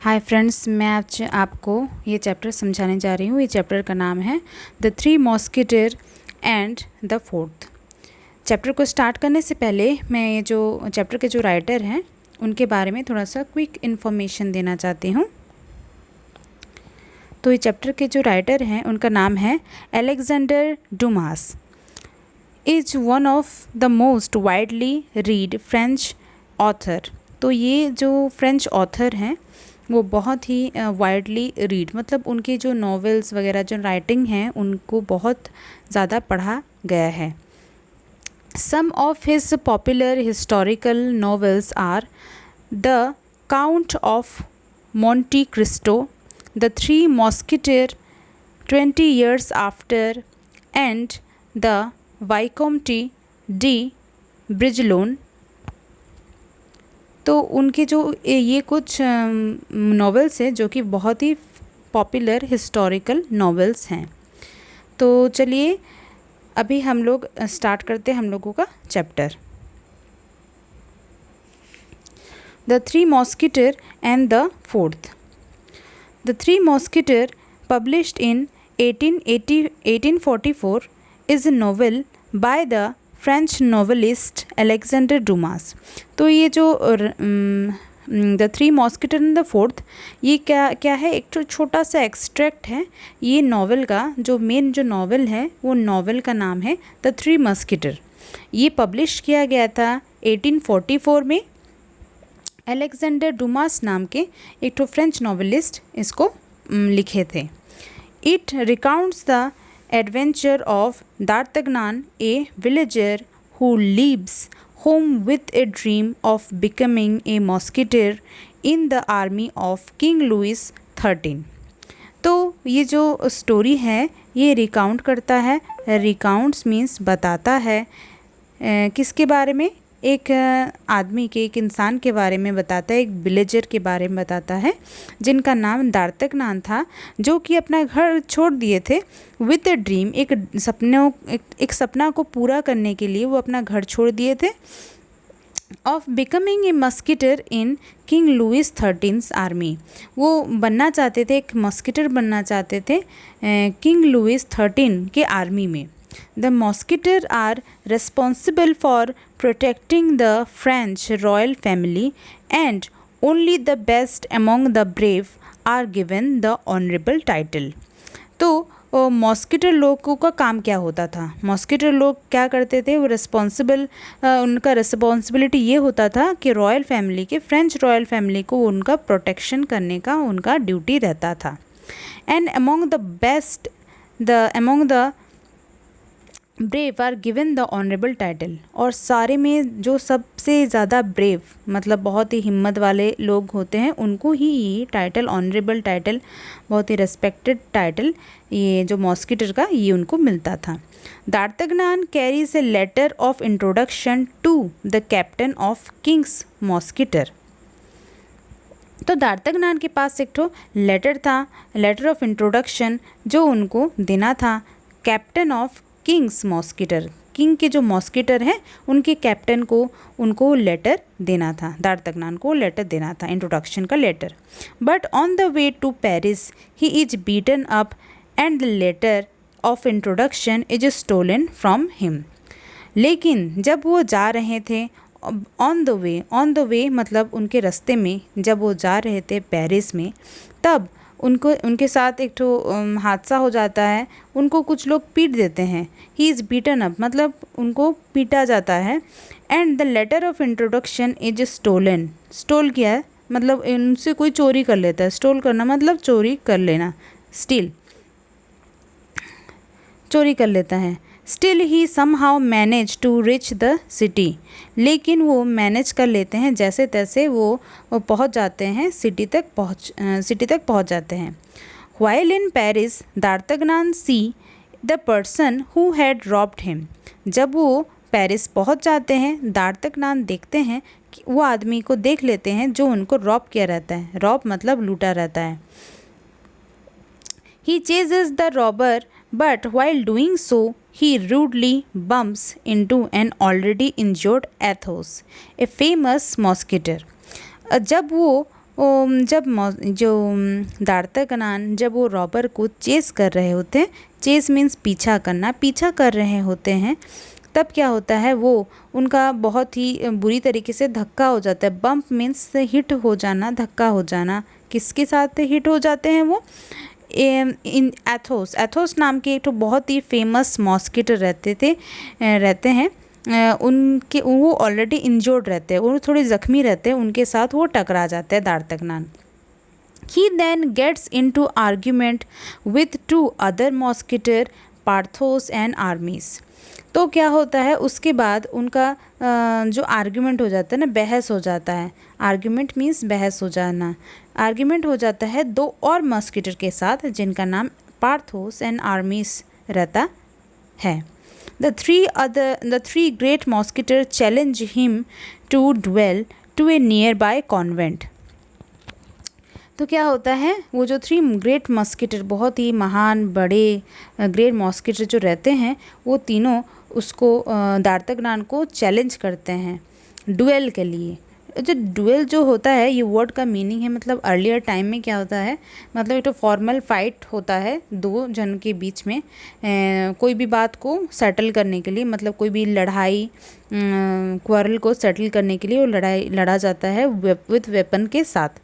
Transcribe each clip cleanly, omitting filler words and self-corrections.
Hi friends, मैं आज आपको ये चैप्टर समझाने जा रही हूँ। ये चैप्टर का नाम है the three musketeer and the fourth. Chapter को स्टार्ट करने से पहले मैं ये जो चैप्टर के जो राइटर हैं उनके बारे में थोड़ा सा क्विक इन्फॉर्मेशन देना चाहती हूँ। तो ये चैप्टर के जो राइटर हैं उनका नाम है Alexander Dumas. Is one of the most widely read French author. तो ये जो फ्रेंच ऑथर हैं वो बहुत ही वाइडली रीड, मतलब उनके जो नॉवेल्स वगैरह जो राइटिंग हैं उनको बहुत ज़्यादा पढ़ा गया है। Some of his popular historical novels are the count of Monte Cristo, the three musketeer, 20 years after and the Vicomte de Bragelonne. तो उनके जो ये कुछ नॉवेल्स हैं जो कि बहुत ही पॉपुलर हिस्टोरिकल नॉवेल्स हैं। तो चलिए अभी हम लोग स्टार्ट करते हैं हम लोगों का chapter. The three musketeer and the fourth. The three musketeer published in 1844 is a novel by the French novelist Alexandre Dumas. तो ये जो the three musketeer and the fourth, ये क्या है, एक तो छोटा सा एक्सट्रैक्ट है ये नॉवेल का। जो मेन जो नॉवेल है वो नॉवेल का नाम है द थ्री मॉस्किटर। ये पब्लिश किया गया था 1844 में। अलेक्जेंडर डुमास नाम के एक तो फ्रेंच नॉवेलिस्ट इसको लिखे थे। It recounts the adventure of D'Artagnan, a villager who leaves home with a dream of becoming a musketeer in the army of King Louis XIII। तो ये जो स्टोरी है ये रिकाउंट करता है, रिकाउंट्स मीन्स बताता है किसके बारे में, एक आदमी के, एक इंसान के बारे में बताता है, एक विलेजर के बारे में बताता है जिनका नाम दार्तगनान था, जो कि अपना घर छोड़ दिए थे विद अ ड्रीम, एक सपना को पूरा करने के लिए वो अपना घर छोड़ दिए थे, of becoming a musketeer in king Louis 13 army. वो बनना चाहते थे, एक मस्किटर बनना चाहते थे किंग लुइस 13 के आर्मी में। The Musketeer are responsible for protecting the French royal family, and only the best among the brave are given the honorable title। तो मॉस्किटर लोगों का काम क्या होता था, मॉस्किटर लोग क्या करते थे, वो उनका रिस्पॉन्सिबिलिटी ये होता था कि रॉयल फैमिली के, फ्रेंच रॉयल फैमिली को उनका प्रोटेक्शन करने का उनका ड्यूटी रहता था। And among the brave are given the honourable title. और सारे में जो सबसे ज़्यादा ब्रेव, मतलब बहुत ही हिम्मत वाले लोग होते हैं, उनको ही ये टाइटल, ऑनरेबल टाइटल, बहुत ही रेस्पेक्टेड टाइटल, ये जो मॉस्किटर का, ये उनको मिलता था। D'Artagnan carries a letter of introduction to the captain of king's musketeer. तो दार्तगनान के पास एक तो लेटर था, लेटर ऑफ इंट्रोडक्शन, जो उनको देना था कैप्टन ऑफ किंग्स मॉस्किटर, किंग के जो मॉस्किटर हैं उनके कैप्टन को, उनको लेटर देना था, दार्तगनान को लेटर देना था, इंट्रोडक्शन का letter. But on the way to Paris he is beaten up and the letter of introduction is stolen from him. लेकिन जब वो जा रहे थे, ऑन द वे मतलब उनके रास्ते में जब वो जा रहे थे पेरिस में, तब उनके साथ एक तो हादसा हो जाता है, उनको कुछ लोग पीट देते हैं। ही इज़ बीटन अप मतलब उनको पीटा जाता है। And the letter of introduction is stolen, stole किया है मतलब उनसे कोई चोरी कर लेता है, स्टोल करना मतलब चोरी कर लेना, स्टील, चोरी कर लेता है। Still he somehow manage to reach the city, लेकिन वो मैनेज कर लेते हैं, जैसे तैसे वो पहुंच जाते हैं, सिटी तक पहुंच जाते हैं। While in Paris D'Artagnan see the person who had robbed him. जब वो पेरिस पहुंच जाते हैं, दार्तगनान देखते हैं कि वो आदमी को देख लेते हैं जो उनको रॉब किया रहता है, रॉब मतलब लूटा रहता है। He chases the robber, but while doing so he rudely bumps into an already injured Athos, a famous mosquito। जब वो जब जो दार्तकनान जब वो रॉबर को चेस कर रहे होते हैं, चेस मीन्स पीछा करना, पीछा कर रहे होते हैं, तब क्या होता है वो उनका बहुत ही बुरी तरीके से धक्का हो जाता है। बम्प मीन्स हिट हो जाना, धक्का हो जाना। किसके साथ हिट हो जाते हैं वो? इन एथोस नाम के एक तो बहुत ही फेमस मॉस्किटो रहते हैं। उनके वो ऑलरेडी इंजर्ड रहते हैं, वो थोड़े ज़ख्मी रहते हैं, उनके साथ वो टकरा जाते हैं D'Artagnan. He then gets into argument with two other mosquitoes, Porthos and Aramis. तो क्या होता है उसके बाद उनका जो आर्ग्यूमेंट हो जाता है ना, बहस हो जाता है। आर्ग्यूमेंट मीन्स बहस हो जाना। आर्ग्यूमेंट हो जाता है दो और मॉस्किटर के साथ जिनका नाम पार्थोस एंड आर्मीज रहता है। The three great mosquitoes challenge him to duel to a nearby convent। तो क्या होता है वो जो 3 ग्रेट मॉस्किटर, बहुत ही महान बड़े ग्रेट मॉस्किटर जो रहते हैं, वो तीनों उसको दार्तकनान को चैलेंज करते हैं डुएल के लिए। जो डुएल जो होता है, ये वर्ड का मीनिंग है मतलब अर्लियर टाइम में क्या होता है, मतलब एक तो फॉर्मल फाइट होता है दो जन के बीच में कोई भी बात को सेटल करने के लिए, मतलब कोई भी लड़ाई क्वारल को सेटल करने के लिए वो लड़ा जाता है विथ वेपन के साथ।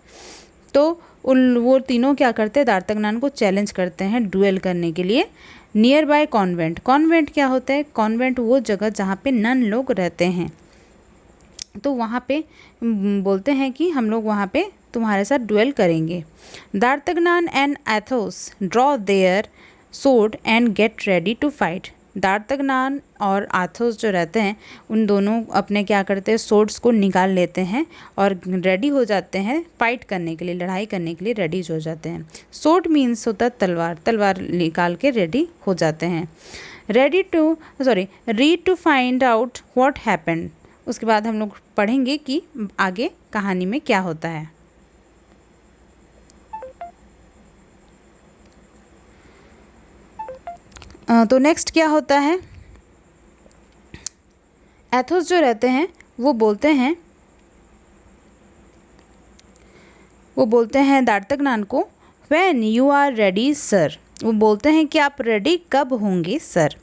तो वो तीनों क्या करते हैं, दार्तकनान को चैलेंज करते हैं डुएल करने के लिए नियर बाय कॉन्वेंट। कॉन्वेंट क्या होता है? कॉन्वेंट वो जगह जहाँ पे नन लोग रहते हैं, तो वहाँ पे बोलते हैं कि हम लोग वहाँ पे तुम्हारे साथ डुएल करेंगे। D'Artagnan and Athos draw their sword and get ready to fight. D'Artagnan और आथोस जो रहते हैं उन दोनों अपने क्या करते हैं, सोर्ड्स को निकाल लेते हैं और रेडी हो जाते हैं फाइट करने के लिए, लड़ाई करने के लिए रेडी हो जाते हैं। सोर्ड मीन्स होता है तलवार, तलवार निकाल के रेडी हो जाते हैं। Read to find out what happened. उसके बाद हम लोग पढ़ेंगे कि आगे कहानी में क्या होता है। तो नेक्स्ट क्या होता है, एथोस जो रहते हैं वो बोलते हैं दार्तकनान को when you are ready sir. वो बोलते हैं कि आप रेडी कब होंगे सर।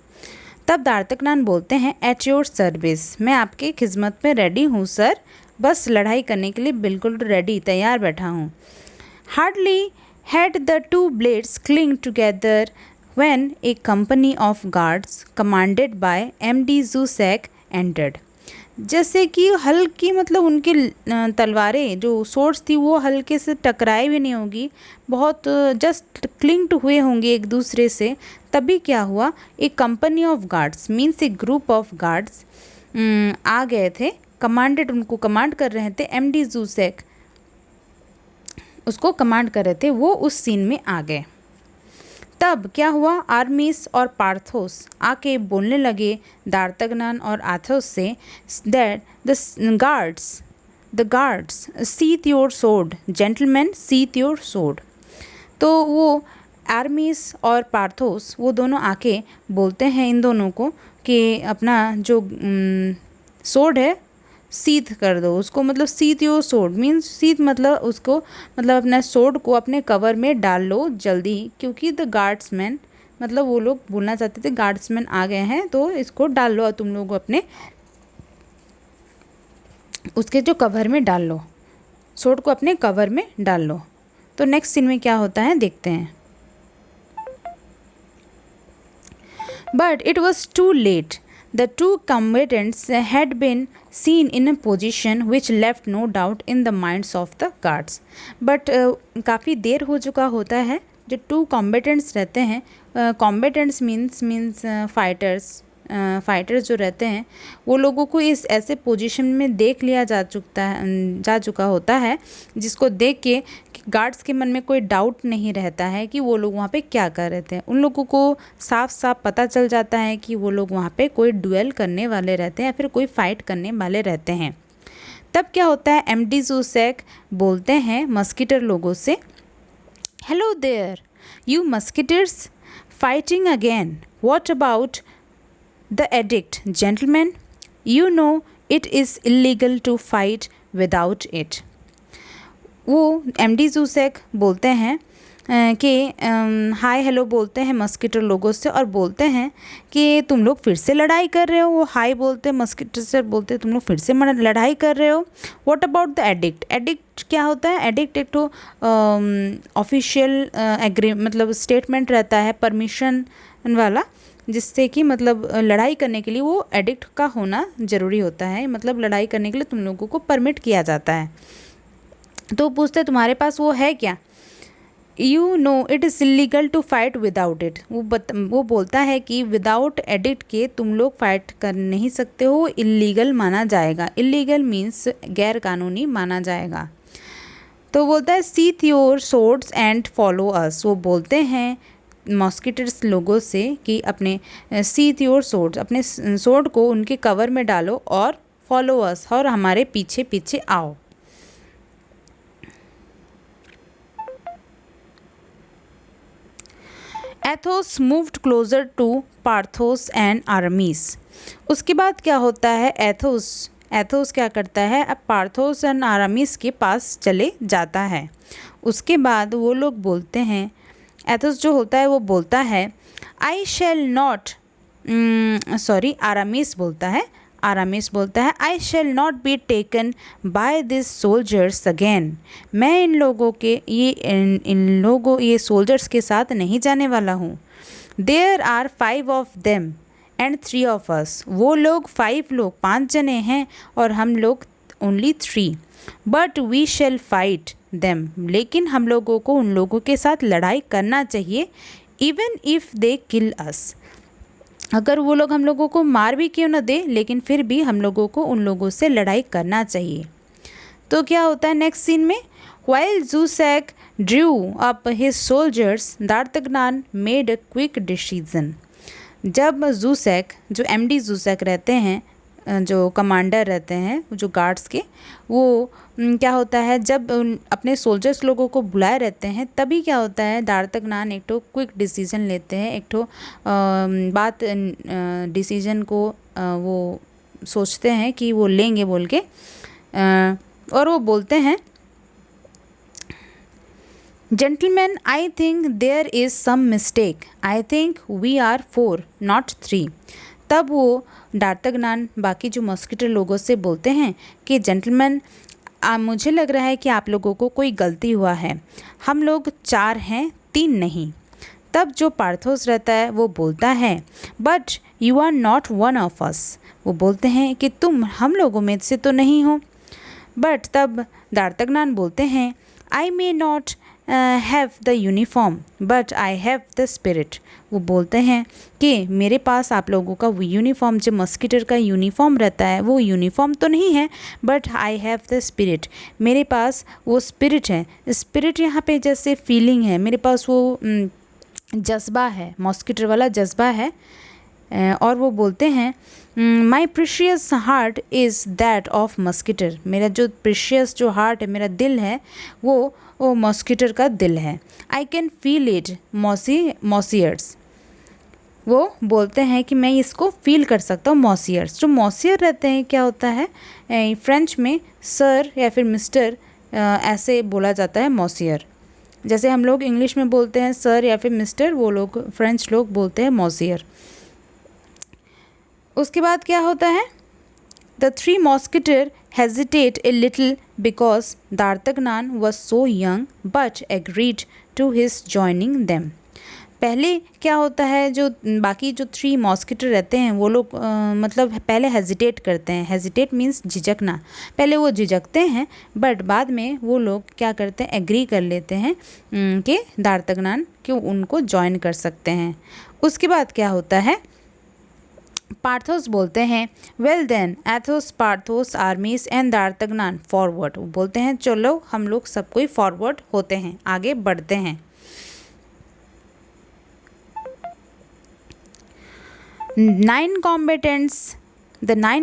तब दार्तकनान बोलते हैं एट योर सर्विस, मैं आपके खिदमत में रेडी हूँ सर, बस लड़ाई करने के लिए बिल्कुल रेडी तैयार बैठा हूँ। Hardly had the two blades cling together when a company of guards commanded by MD Zuzek entered। जैसे कि हल्की मतलब उनकी तलवारें जो सोर्ड्स थी वो हल्के से टकराए भी नहीं होगी, बहुत जस्ट क्लिंक्ड हुए होंगे एक दूसरे से। तभी क्या हुआ, एक company of guards means a group of guards आ गए थे। कमांडेड, उनको कमांड कर रहे थे MD जूसेक, उसको कमांड कर रहे थे, वो उस सीन में आ गए। तब क्या हुआ, आर्मीस और पार्थोस आके बोलने लगे दार्तकनान और आथोस से that the guards sheath your sword, gentlemen sheath your sword. तो वो आर्मीस और पार्थोस वो दोनों आके बोलते हैं इन दोनों को कि अपना जो सोर्ड है सीथ कर दो उसको, मतलब sheath your sword means sheath मतलब उसको, मतलब अपना सोर्ड को अपने कवर में डाल लो जल्दी, क्योंकि द गार्ड्समैन, मतलब वो लोग बोलना चाहते थे गार्ड्समैन आ गए हैं तो इसको डाल लो, तुम लोग अपने उसके जो कवर में डाल लो, सोर्ड को अपने कवर में डाल लो। तो नेक्स्ट सीन में क्या होता है देखते हैं। But it was too late, the two combatants had been seen in a position which left no doubt in the minds of the guards। but काफ़ी देर हो चुका होता है। जो टू कॉम्बेटेंट्स रहते हैं, कॉम्बेटेंट्स मीन्स फाइटर्स जो रहते हैं वो लोगों को इस ऐसे पोजीशन में देख लिया जा चुका होता है जिसको देख के गार्ड्स के मन में कोई डाउट नहीं रहता है कि वो लोग वहाँ पे क्या कर रहे थे। उन लोगों को साफ साफ पता चल जाता है कि वो लोग वहाँ पे कोई डुएल करने वाले रहते हैं या फिर कोई फाइट करने वाले रहते हैं। तब क्या होता है, MD जूसेक बोलते हैं मस्किटर लोगों से, hello there you musketeers fighting again, what about the edict gentleman, you know it is illegal to fight without it. वो एमडी जूसैक बोलते हैं कि हाय हेलो बोलते हैं मस्कीटर लोगों से और बोलते हैं कि तुम लोग फिर से लड़ाई कर रहे हो। वो हाय बोलते हैं, मस्कीटर से बोलते हैं तुम लोग फिर से लड़ाई कर रहे हो। What about the addict? Addict क्या होता है? एडिक्ट एक तो ऑफिशियल एग्री मतलब स्टेटमेंट रहता है परमिशन वाला, जिससे कि मतलब लड़ाई करने के लिए वो एडिक्ट का होना ज़रूरी होता है, मतलब लड़ाई करने के लिए तुम लोगों को परमिट किया जाता है। तो पूछते तुम्हारे पास वो है क्या? You know it is illegal to fight without it. वो बोलता है कि विदाउट एडिक्ट के तुम लोग फाइट कर नहीं सकते हो, इलीगल माना जाएगा। इलीगल मीन्स गैर कानूनी माना जाएगा। तो बोलता है sheath your swords and follow us. वो बोलते हैं मॉस्किटर्स लोगों से कि अपने सीथ योर सोर्ड्स, अपने सोर्ड को उनके कवर में डालो और फॉलो अस, और हमारे पीछे पीछे आओ। Athos moved closer to Porthos and Aramis. उसके बाद क्या होता है? एथोस क्या करता है? अब पार्थोस एंड आरामीस के पास चले जाता है। उसके बाद वो लोग बोलते हैं, एथोस जो होता है वो बोलता है आई शैल नॉट, आरामीस बोलता है I shall not be taken by this soldiers again. मैं ये सोल्जर्स के साथ नहीं जाने वाला हूँ। There are 5 of them and 3 of us. वो लोग 5 जने हैं और हम लोग only 3। But we shall fight them. लेकिन हम लोगों को उन लोगों के साथ लड़ाई करना चाहिए, इवन इफ़ दे किल अस। अगर वो लोग हम लोगों को मार भी क्यों न दे, लेकिन फिर भी हम लोगों को उन लोगों से लड़ाई करना चाहिए। तो क्या होता है नेक्स्ट सीन में? While Zuzak drew up his soldiers, D'Artagnan made a quick decision. जब जूसैक, जो एमडी जूसैक रहते हैं, जो कमांडर रहते हैं जो गार्ड्स के, वो क्या होता है जब अपने सोल्जर्स लोगों को बुलाए रहते हैं, तभी क्या होता है दार्तगनान एक तो क्विक डिसीजन लेते हैं, एक तो डिसीजन को वो सोचते हैं कि वो लेंगे बोल के, और वो बोलते हैं gentleman I think there is some mistake, I think we are 4 not 3। तब वो डार्तगनान बाकी जो मॉस्किटर लोगों से बोलते हैं कि जेंटलमैन मुझे लग रहा है कि आप लोगों को कोई गलती हुआ है, हम लोग 4 हैं 3 नहीं। तब जो पार्थोस रहता है वो बोलता है but you are not one of us. वो बोलते हैं कि तुम हम लोगों में से तो नहीं हो। बट तब दार्तगनान बोलते हैं I may not have the uniform but I have the spirit. वो बोलते हैं कि मेरे पास आप लोगों का वो यूनिफॉर्म, जो मस्किटर का यूनिफॉर्म रहता है, वो यूनिफॉर्म तो नहीं है, but I have the spirit, मेरे पास वो स्पिरिट है। स्पिरिट यहाँ पे जैसे फीलिंग है, मेरे पास वो जज्बा है, मॉस्किटर वाला जज्बा है। और वो बोलते हैं my precious heart is that of musketeer. मेरा जो प्रीशियस जो हार्ट है, मेरा दिल है, वो मॉस्किटर का दिल है। I can feel it messieurs. वो बोलते हैं कि मैं इसको फील कर सकता हूँ। मॉसियर्स, जो मॉसियर रहते हैं, क्या होता है फ्रेंच में सर या फिर मिस्टर ऐसे बोला जाता है मॉसियर। जैसे हम लोग इंग्लिश में बोलते हैं सर या फिर मिस्टर, वो लोग फ्रेंच लोग बोलते हैं मॉसियर। उसके बाद क्या होता है? The 3 मॉस्किटर hesitate a little because D'Artagnan was so young but agreed to his joining them. पहले क्या होता है, जो बाकी जो 3 मॉस्किटर रहते हैं वो लोग मतलब पहले हेजिटेट करते हैं। हेजिटेट मीन्स झिझकना। पहले वो झिझकते हैं बट बाद में वो लोग क्या करते हैं, एग्री कर लेते हैं कि दार्तगनान क्यों उनको ज्वाइन कर सकते हैं। उसके बाद क्या होता है? पार्थोस बोलते हैं well then Athos Porthos Aramis and D'Artagnan forward. वो बोलते हैं चलो हम लोग सब कोई फॉरवर्ड होते हैं, आगे बढ़ते हैं। 9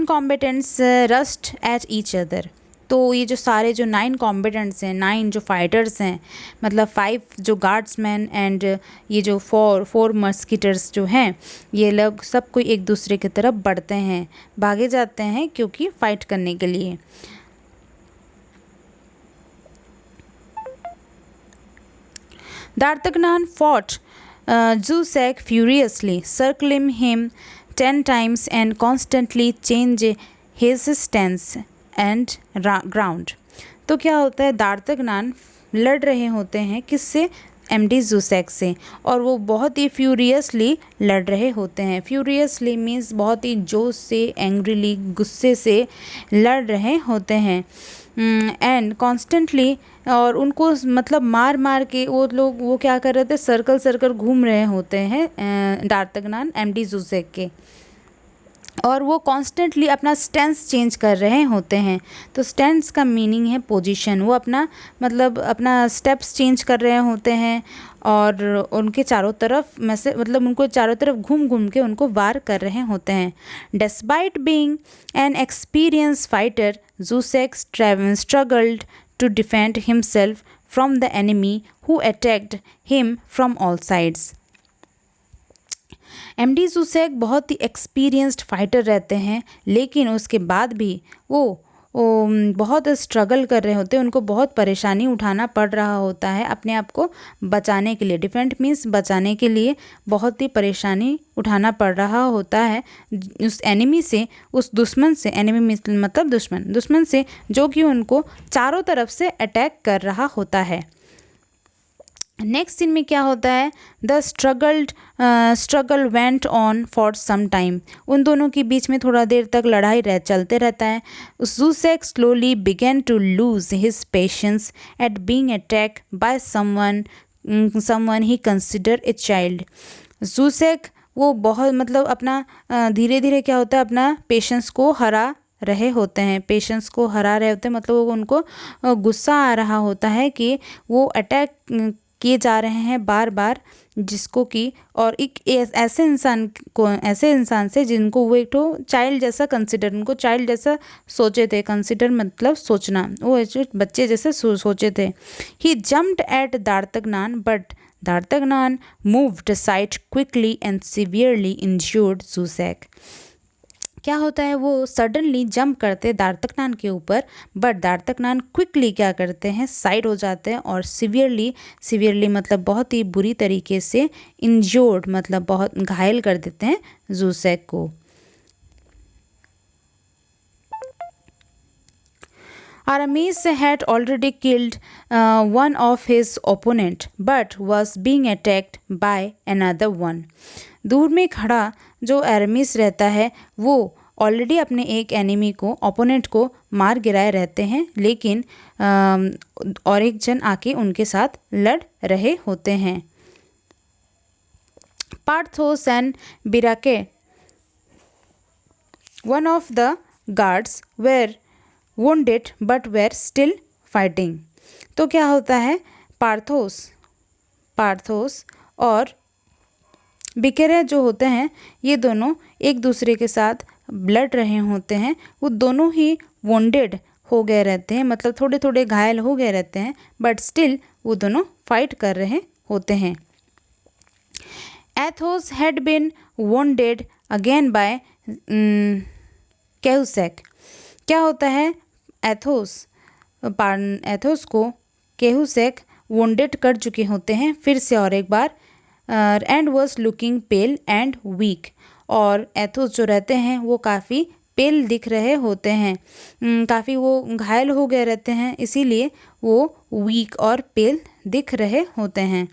combatants rushed at each other. तो ये जो सारे जो 9 कॉम्बेटेंट्स हैं, 9 जो फाइटर्स हैं, मतलब 5 जो गार्ड्समैन एंड ये जो 4 मस्किटर्स जो हैं, ये लोग सब कोई एक दूसरे की तरफ बढ़ते हैं, भागे जाते हैं क्योंकि फ़ाइट करने के लिए। D'Artagnan fought Jussac furiously, circling him 10 times and constantly change his stance and ground. तो क्या होता है, दार्तगनान लड़ रहे होते हैं किससे, एमडी जूसैक से, और वो बहुत ही फ्यूरियसली लड़ रहे होते हैं. फ्यूरियसली मीन्स बहुत ही जोश से, एंग्रीली, गुस्से से लड़ रहे होते हैं. एंड कॉन्स्टेंटली, और उनको मतलब मार मार के वो लोग वो क्या कर रहे थे, सर्कल सर्कल घूम रहे होते हैं दार्तगनान एमडी जूसैक के, और वो कॉन्स्टेंटली अपना स्टेंस चेंज कर रहे होते हैं. तो स्टेंस का मीनिंग है पोजीशन. वो अपना मतलब अपना स्टेप्स चेंज कर रहे होते हैं और उनके चारों तरफ में से मतलब उनको चारों तरफ घूम घूम के उनको वार कर रहे होते हैं. Despite being an experience fighter, Jussac struggled to defend himself from the enemy who attacked him from all sides. एमडी जूसैक बहुत ही एक्सपीरियंस्ड फाइटर रहते हैं, लेकिन उसके बाद भी वो बहुत स्ट्रगल कर रहे होते हैं. उनको बहुत परेशानी उठाना पड़ रहा होता है अपने आप को बचाने के लिए. डिफेंड मीन्स बचाने के लिए बहुत ही परेशानी उठाना पड़ रहा होता है उस एनिमी से, उस दुश्मन से. एनिमी मतलब दुश्मन से जो कि उनको चारों तरफ से अटैक कर रहा होता है. नेक्स्ट सीन में क्या होता है, the struggle went on for some time. उन दोनों के बीच में थोड़ा देर तक लड़ाई चलते रहता है. Jussac slowly began to lose his patience at being attack by someone he consider a child. Jussac वो बहुत मतलब अपना धीरे धीरे क्या होता है, अपना पेशेंस को हरा रहे होते हैं. पेशेंस को हरा रहे होते हैं मतलब उनको गुस्सा आ रहा होता है कि वो अटैक किए जा रहे हैं बार बार, जिसको कि और एक ऐसे इंसान से जिनको वो एक तो चाइल्ड जैसा कंसिडर, उनको चाइल्ड जैसा सोचे थे. कंसिडर मतलब सोचना, वो ऐसे बच्चे जैसे सोचे थे. He jumped at D'Artagnan but D'Artagnan moved side quickly and severely injured Jussac. क्या होता है, वो सडनली जंप करते दार्तगनान के ऊपर, बट दार्तगनान क्विकली क्या करते हैं, साइड हो जाते हैं और सीवियरली मतलब बहुत ही बुरी तरीके से, इंज्योर्ड मतलब बहुत घायल कर देते हैं जूसैक को. Aramis had already killed one of his opponent but was being attacked by another one. दूर में खड़ा जो अरामिस रहता है वो ऑलरेडी अपने एक एनिमी को, ओपोनेंट को मार गिराए रहते हैं, लेकिन और एक जन आके उनके साथ लड़ रहे होते हैं. पार्थोस एंड बिराके, one of the guards, were wounded but were still fighting. तो क्या होता है, पार्थोस और बिकेरे जो होते हैं, ये दोनों एक दूसरे के साथ लड़ रहे होते हैं. वो दोनों ही wounded हो गए रहते हैं, मतलब थोड़े थोड़े घायल हो गए रहते हैं, बट स्टिल वो दोनों फाइट कर रहे होते हैं. Athos had been wounded again by Cahusac. क्या होता है, एथोस को कैहुसैक वोंडेड कर चुके होते हैं फिर से और एक बार, and was looking pale and weak. और एथोस जो रहते हैं वो काफ़ी पेल दिख रहे होते हैं, काफ़ी वो घायल हो गए रहते हैं, इसीलिए वो वीक और पेल दिख रहे होते हैं.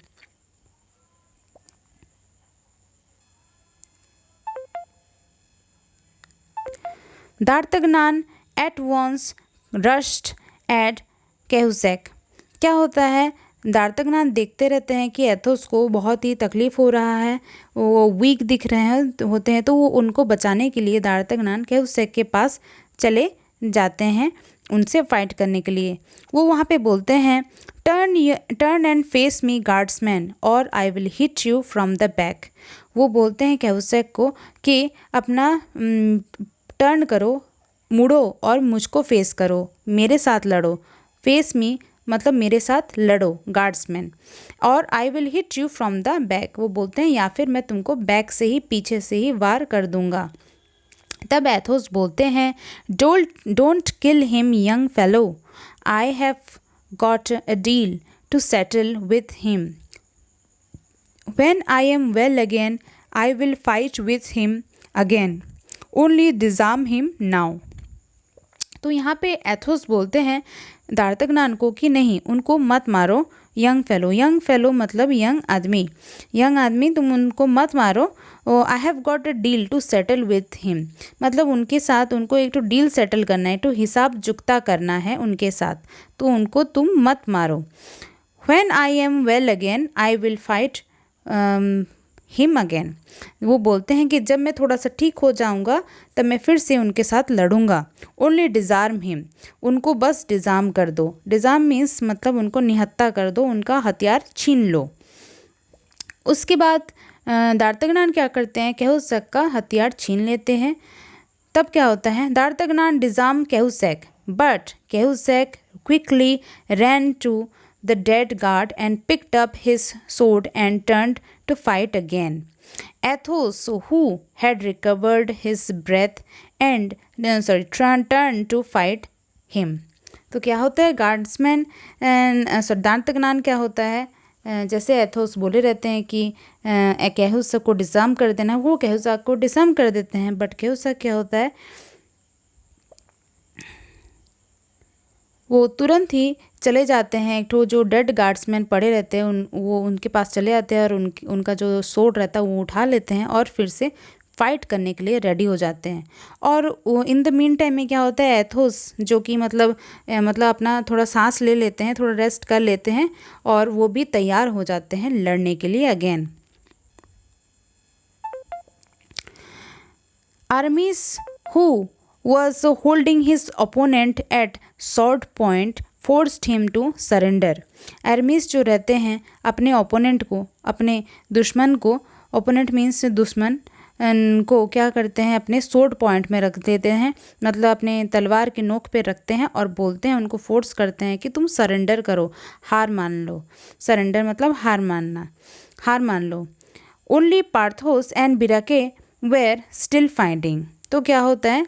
दार्तगनान एट वंस रश्ड एट कैहुसैक. क्या होता है, दार्तगनान देखते रहते हैं कि एथोस को बहुत ही तकलीफ़ हो रहा है, वो वीक दिख रहे होते हैं, तो वो उनको बचाने के लिए दार्तगनान कैहुसैक के पास चले जाते हैं उनसे फाइट करने के लिए. वो वहाँ पे बोलते हैं, टर्न एंड फेस मी गार्ड्समैन और I will hit you from the back. वो बोलते हैं कैहुसैक को कि अपना टर्न करो, मुड़ो और मुझको फेस करो, मेरे साथ लड़ो. फेस मी मतलब मेरे साथ लड़ो, गार्ड्समैन, और I will hit you from the back. वो बोलते हैं या फिर मैं तुमको बैक से ही, पीछे से ही वार कर दूंगा. तब एथोस बोलते हैं, don't kill him young fellow, I have got a deal to settle with him. When I am well again, I will fight with him again. Only disarm him now. तो यहाँ पे एथोस बोलते हैं दार्तग्नान को कि नहीं, उनको मत मारो यंग फेलो मतलब यंग आदमी तुम उनको मत मारो। I have got a deal to settle with him, मतलब उनके साथ उनको एक तो डील सेटल करना है, तो हिसाब जुकता करना है उनके साथ, तो उनको तुम मत मारो। When I am well again I will fight him again, वो बोलते हैं कि जब मैं थोड़ा सा ठीक हो जाऊंगा तब मैं फिर से उनके साथ लड़ूंगा। ओनली डिज़ार्म हिम, उनको बस डिज़ार्म कर दो। डिज़ार्म मीन्स मतलब उनको निहत्ता कर दो, उनका हथियार छीन लो। उसके बाद दार्तग्नान क्या करते हैं, केहुसक का हथियार छीन लेते हैं। तब क्या होता है, D'Artagnan disarm Jussac, but Jussac quickly ran to the dead guard and picked up his sword and turned to fight again. Athos, who had recovered his breath and turned to fight him. तो क्या होता है, गार्ड्समैन दार्तग्नान क्या होता है, जैसे Athos बोले रहते हैं कि केहुसक को डिज़ार्म कर देना, वो केहुसक को डिज़ार्म कर देते हैं, बट केहुसक क्या होता है, वो तुरंत ही चले जाते हैं। एक तो जो डेड गार्ड्समैन पड़े रहते हैं वो उनके पास चले जाते हैं और उनका जो सोर्ड रहता है वो उठा लेते हैं और फिर से फाइट करने के लिए रेडी हो जाते हैं। और इन द मीन टाइम में क्या होता है, एथोस जो कि मतलब अपना थोड़ा सांस ले लेते हैं, थोड़ा रेस्ट कर लेते हैं और वो भी तैयार हो जाते हैं लड़ने के लिए again. Aramis who was holding his opponent at sword point forced him to surrender. एरमिस जो रहते हैं अपने ओपोनेंट को, अपने दुश्मन को, ओपोनेंट मीन्स दुश्मन को क्या करते हैं, अपने सोर्ड पॉइंट में रख देते हैं, मतलब अपने तलवार की नोक पे रखते हैं और बोलते हैं, उनको फोर्स करते हैं कि तुम सरेंडर करो, हार मान लो। सरेंडर मतलब हार मानना, हार मान लो। ओनली पार्थोस एंड बिराके वेर स्टिल फाइटिंग। तो क्या होता है,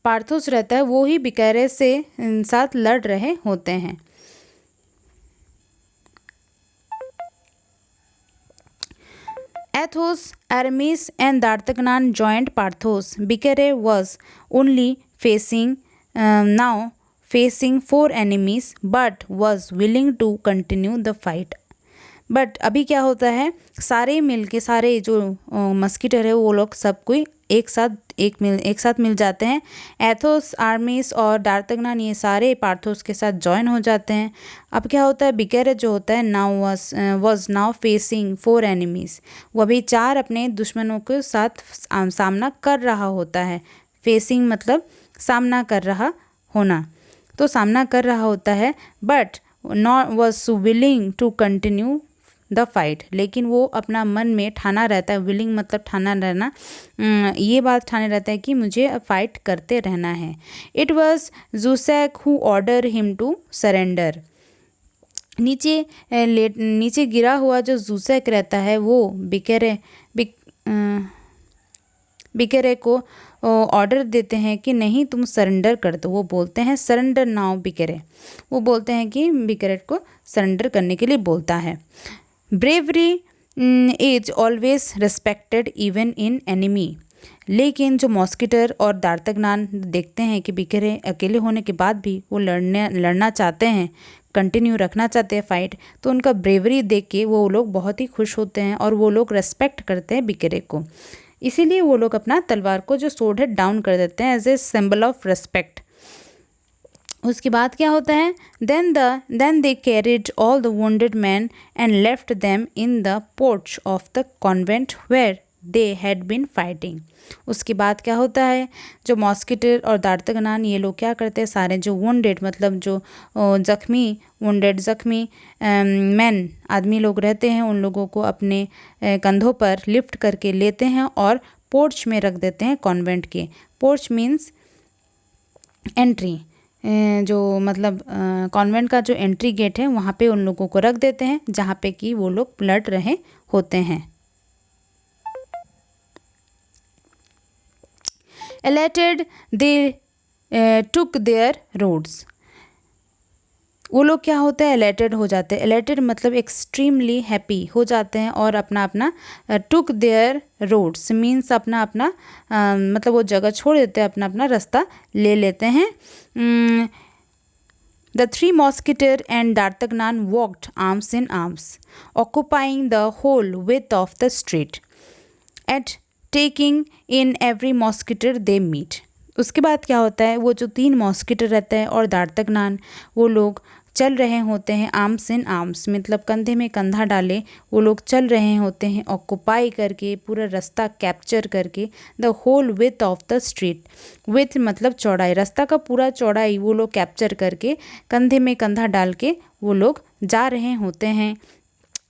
पार्थोस रहता है वो ही बिकेरे से साथ लड़ रहे होते हैं। Athos, Aramis and D'Artagnan joined Porthos. Bicere was only now facing 4 enemies but was willing to continue the fight. But अभी क्या होता है, सारे मिल के, सारे जो मस्कीटर है वो लोग सब कोई एक साथ मिल जाते हैं। एथोस, आर्मिस और डार्तग्नान ये सारे पार्थोस के साथ ज्वाइन हो जाते हैं। अब क्या होता है, बिकेरे जो होता है वॉज नाउ फेसिंग 4 एनिमीज़, वो अभी 4 अपने दुश्मनों के साथ सामना कर रहा होता है। फेसिंग मतलब सामना कर रहा होना, तो सामना कर रहा होता है, but not was willing to continue the fight, लेकिन वो अपना मन में ठाना रहता है, विलिंग मतलब ठाना रहना, ये बात ठाने रहता है कि मुझे फाइट करते रहना है। It was Jussac who order him to surrender. नीचे गिरा हुआ जो जूसैक रहता है वो बिकेरे को ऑर्डर देते हैं कि नहीं तुम सरेंडर कर दो। वो बोलते हैं सरेंडर नाउ बिकेरे, वो बोलते हैं कि बिकेरे को सरेंडर करने के लिए बोलता है। Bravery is always respected even in enemy. लेकिन जो मॉस्किटर और दार्तग्नान देखते हैं कि बिकेरे अकेले होने के बाद भी वो लड़ना चाहते हैं, कंटिन्यू रखना चाहते हैं फाइट, तो उनका ब्रेवरी देख के वो लोग बहुत ही खुश होते हैं और वो लोग रेस्पेक्ट करते हैं बिकेरे को। इसीलिए वो लोग अपना तलवार को जो सोर्ड है डाउन कर देते हैं as a symbol of respect. उसके बाद क्या होता है, then they carried all the wounded man and left them in the porch of the convent where they had been fighting. उसके बाद क्या होता है, जो मॉस्किटर और दार्तग्नान ये लोग क्या करते हैं, सारे जो वुंडेड मतलब जो जख्मी मैन आदमी लोग रहते हैं उन लोगों को अपने कंधों पर लिफ्ट करके लेते हैं और पोर्च में रख देते हैं कॉन्वेंट के। पोर्च मीन्स एंट्री, जो मतलब कॉन्वेंट का जो एंट्री गेट है वहाँ पे उन लोगों को रख देते हैं जहाँ पे कि वो लोग लड़ रहे होते हैं। Elated they took their roads. वो लोग क्या होते हैं, एलेटेड हो जाते हैं। एलेटेड मतलब एक्सट्रीमली हैप्पी हो जाते हैं और अपना अपना टुक देयर रोड्स मीन्स अपना अपना मतलब वो जगह छोड़ देते हैं, अपना अपना रास्ता ले लेते हैं। The three musketeers and D'Artagnan walked arms in arms, occupying the whole width of the street, and taking in every musketeer they meet. उसके बाद क्या होता है, वो जो 3 मॉस्किटर रहते हैं और दार्तगनान वो लोग चल रहे होते हैं आर्म्स इन आर्म्स मतलब कंधे में कंधा डाले वो लोग चल रहे होते हैं, ऑक्यूपाई करके पूरा रास्ता कैप्चर करके the whole width of the street. With मतलब चौड़ाई, रास्ता का पूरा चौड़ाई वो लोग कैप्चर करके कंधे में कंधा डाल के वो लोग जा रहे होते हैं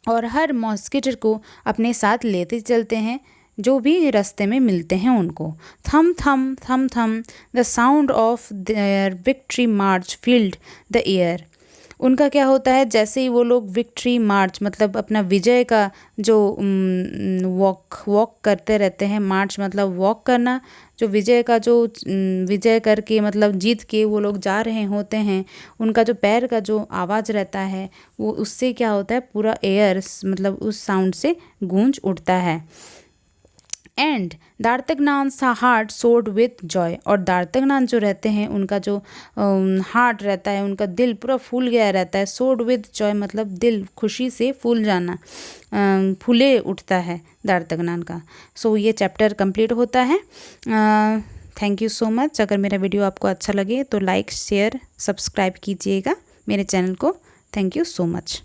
और हर मॉस्किटर को अपने साथ लेते चलते हैं जो भी रास्ते में मिलते हैं उनको। थम थम थम थम the sound of their victory March field the air. उनका क्या होता है, जैसे ही वो लोग विक्ट्री मार्च मतलब अपना विजय का जो वॉक करते रहते हैं, मार्च मतलब वॉक करना, जो विजय का जो विजय करके मतलब जीत के वो लोग जा रहे होते हैं, उनका जो पैर का जो आवाज़ रहता है वो उससे क्या होता है, पूरा एयर मतलब उस साउंड से गूंज उठता है। एंड दार्तगनान सा हार्ट सोड विथ जॉय। और दार्तगनान जो रहते हैं उनका जो हार्ट रहता है, उनका दिल पूरा फूल गया रहता है। सोड विथ जॉय मतलब दिल खुशी से फूल जाना, फूले उठता है दार्तगनान का। सो ये चैप्टर कंप्लीट होता है। Thank you so much. अगर मेरा वीडियो आपको अच्छा लगे तो लाइक शेयर सब्सक्राइब कीजिएगा मेरे चैनल को। Thank you so much.